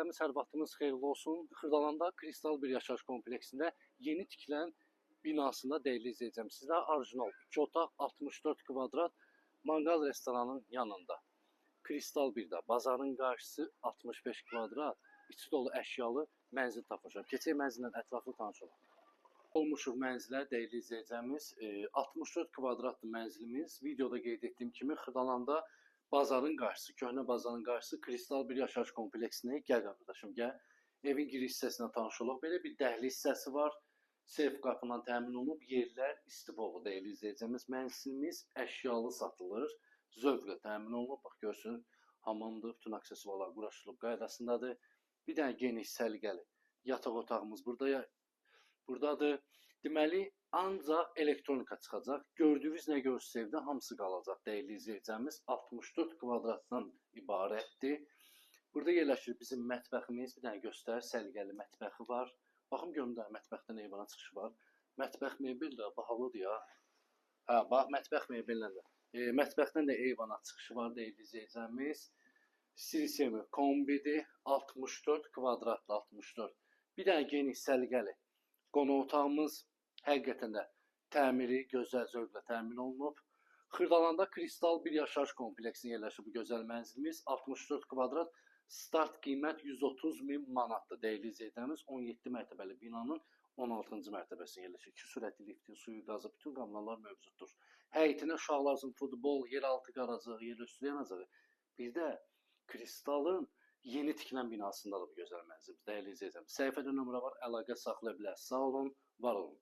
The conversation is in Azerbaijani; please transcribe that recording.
izləyicilərimiz, hər vaxtınız xeyirli olsun. Xırdalanda Kristal bir yaşayış kompleksində yeni tikilən binasında değerli izləyicim, sizə orijinal 2 otaq 64 kvadrat mangal restoranın yanında. Kristal 1-də bazarın qarşısı 65 kvadrat, içi dolu əşyalı mənzil tapmışam. Keçək mənzillə ətraflı tanış olaq. Olmuşuq mənzilə değerli izləyicimiz, 64 kvadratlı mənzilimiz. Videoda qeyd etdiyim kimi Xırdalanda bazarın qarşısı, köhnə bazarın qarşısı Kristal bir yaşayış kompleksine gəl qardaşım, gəl. Evin giriş hissəsinə tanış olaq. Belə bir dəhliz hissəsi var. Seyf qapından təmin olunub, yerlər istiboğlu değerli izləyicimiz. Mənzilimiz əşyalı satılır, zövqlə təmin olunub. Bax görsün, hamamdır, bütün aksesuarlar quraşdırılıb qaydasındadır. Bir dənə geniş səliqəli yataq otağımız buradadır. Deməli, ancaq elektronika çıxacaq. Gördüyünüz nə görürsünüz evdə hamısı qalacaq değerli izləyicimiz. 64 kvadratdan ibarətdir. Burada yerləşir bizim mətbəximiz. Bir dənə göstər, səliqəli mətbəxi var. Baxım görüm də mətbəxdən eyvana çıxışı var. Mətbəx mebel də bahalıdır ya. Hə, bax mətbəx mebellə də. Mətbəxdən də eyvana çıxışı var değerli izləyicimiz. Sistemi kombidir. 64 kvadratlı 64. Bir dənə geniş səliqəli qonaq otağımız həqiqətən də təmiri gözəl zövqlə təmin olunub. Xırdalanda Kristal bir yaşayış kompleksində yerləşir bu gözəl mənzilimiz. 64 kvadrat, start qiymət 130.000 manatdır değerli izləyicilərimiz. 17 mərtəbəli binanın 16-cı mərtəbəsində yerləşir. 2 sürətli lifti, suyu, qazı, bütün qamlarlar mövcuddur. Həyətinə uşaqlar üçün futbol, yeraltı qaracağı, yerüstü yanacağı. Bir də Kristalın yeni tikilən binasındadır bu gözəl mənzilimiz değerli izləyicilərimiz. Səhifədə nömrə var, əlaqə saxlaya bilərsiniz. Sağ olun, var olun.